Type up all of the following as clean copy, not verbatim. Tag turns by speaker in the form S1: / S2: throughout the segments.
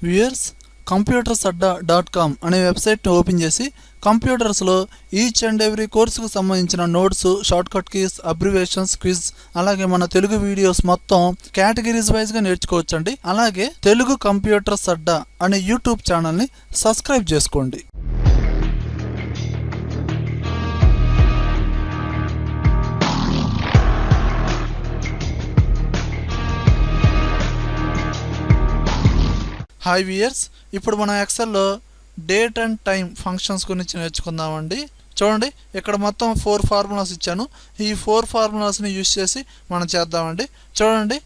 S1: Viewers computersadda.com అనే వెబ్సైట్ని open చేసి కంప్యూటర్స్లో ఈచ్ అండ్ ఎవ్రీ కోర్సుకు సంబంధించిన notes, shortcut keys, abbreviations, quiz, అలాగే మన తెలుగు వీడియోస్ మొత్తం కేటగిరీస్ వైజ్గా నేర్చుకోవచ్చండి. అలాగే తెలుగు కంప్యూటర్స్ అడ్డా అనే యూట్యూబ్ ఛానల్ని సబ్స్క్రైబ్ చేసుకోండి. హాయ్ వ్యూయర్స్, ఇప్పుడు మనం ఎక్సెల్లో డేట్ అండ్ టైం ఫంక్షన్స్ గురించి నేర్చుకుందామండి. చూడండి, ఇక్కడ మొత్తం 4 ఫార్ములాస్ ఇచ్చాను. ఈ 4 ఫార్ములాస్ని యూజ్ చేసి మనం చేద్దామండి. చూడండి,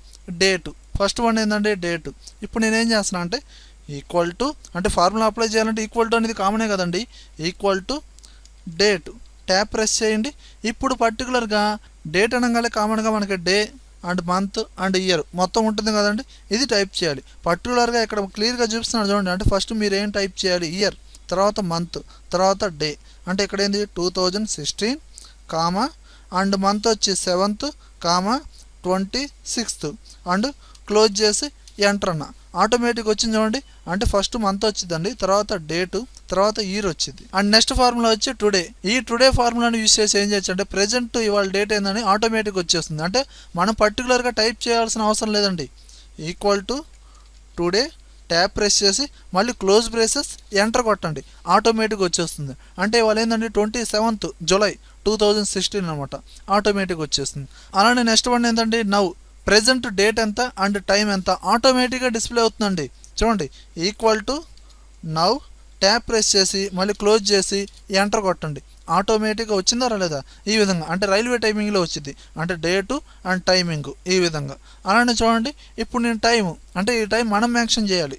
S1: డేటు ఫస్ట్ వన్ ఏంటంటే డేటు. ఇప్పుడు నేనేం చేస్తున్నా అంటే ఈక్వల్ టు, అంటే ఫార్ములా అప్లై చేయాలంటే ఈక్వల్ టు అనేది కామనే కదండి. Equal to date tap press చేయండి. ఇప్పుడు పర్టికులర్గా డేట్ అనగానే కామన్గా మనకి day and month and year మొత్తం ఉంటుంది కదండి. ఇది టైప్ చేయాలి. పర్టికులర్గా ఇక్కడ క్లియర్గా చూపిస్తున్నాడు చూడండి. అంటే ఫస్ట్ మీరు ఏం టైప్ చేయాలి, ఇయర్, తర్వాత మంత్, తర్వాత డే. అంటే ఇక్కడ ఏంది 2016 కామా అండ్ మంత్ వచ్చి 7th comma 26th and close చేసి ఎంటర్ అన్న. ఆటోమేటిక్ వచ్చింది చూడండి. అంటే ఫస్ట్ మంత్ వచ్చిందండి, తర్వాత డేటు, తర్వాత ఇయర్ వచ్చింది. అండ్ నెక్స్ట్ ఫార్ములా వచ్చి టుడే. ఈ టుడే ఫార్ములాని యూజ్ చేసి ఏం చేయొచ్చు అంటే ప్రెజెంట్ ఇవాళ డేట్ ఏందని ఆటోమేటిక్ వచ్చేస్తుంది. అంటే మనం పర్టికులర్గా టైప్ చేయాల్సిన అవసరం లేదండి. Equal to today tap press చేసి మళ్ళీ క్లోజ్ బ్రేసెస్ ఎంటర్ కొట్టండి, ఆటోమేటిక్ వచ్చేస్తుంది. అంటే ఇవాళ ఏంటంటే 27th జూలై 2016 అనమాట. ఆటోమేటిక్ వచ్చేస్తుంది. అలానే నెక్స్ట్ వన్ ఏంటంటే నౌ. ప్రెజెంట్ డేట్ ఎంత అండ్ టైం ఎంత ఆటోమేటిక్గా డిస్ప్లే అవుతుందండి. చూడండి, equal to now tap press చేసి మళ్ళీ క్లోజ్ చేసి ఎంటర్ కొట్టండి, ఆటోమేటిక్గా వచ్చిందా రాలేదా. ఈ విధంగా అంటే రైల్వే టైమింగ్లో వచ్చింది. అంటే డేటు అండ్ టైమింగ్ ఈ విధంగా. అలానే చూడండి, ఇప్పుడు నేను టైము, అంటే ఈ టైం మనం మెన్షన్ చేయాలి.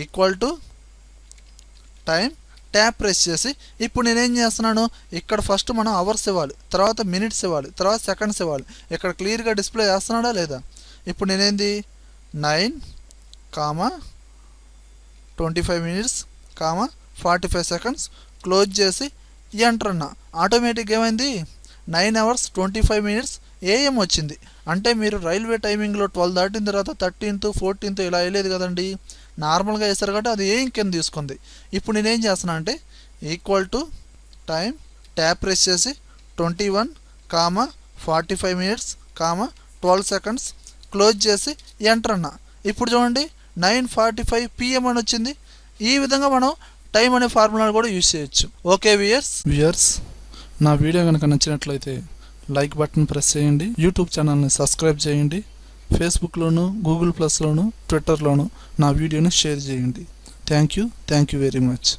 S1: Equal to time tap press చేసి ఇప్పుడు నేనేం చేస్తున్నాను, ఇక్కడ ఫస్ట్ మనం అవర్స్ ఇవ్వాలి, తర్వాత మినిట్స్ ఇవ్వాలి, తర్వాత సెకండ్స్ ఇవ్వాలి. ఇక్కడ క్లియర్గా డిస్ప్లే చేస్తున్నాడా లేదా. ఇప్పుడు నేనేంది 9:25 minutes 45 seconds క్లోజ్ చేసి ఎంటర్ అన్న. ఆటోమేటిక్ ఏమైంది 9 hours 25 minutes AM వచ్చింది. అంటే మీరు రైల్వే టైమింగ్లో 12 దాటిన తర్వాత 13th 14th ఇలా వేయలేదు కదండి, నార్మల్గా వేస్తారు కాబట్టి అది ఏం కింద తీసుకుంది. ఇప్పుడు నేనేం చేస్తున్నా అంటే equal to time tap press చేసి 21:45 minutes 12 seconds క్లోజ్ చేసి ఎంటర్ అన్న. ఇప్పుడు చూడండి 9:45 PM అని వచ్చింది. ఈ విధంగా మనం టైం అనే ఫార్ములాను కూడా యూజ్ చేయొచ్చు. ఓకే వ్యూయర్స్, నా వీడియో కనుక నచ్చినట్లయితే లైక్ బటన్ ప్రెస్ చేయండి, యూట్యూబ్ ఛానల్ని సబ్స్క్రైబ్ చేయండి, ఫేస్బుక్లోను, గూగుల్+లోను, ట్విట్టర్లోను నా వీడియోని షేర్ చేయండి. Thank you very much.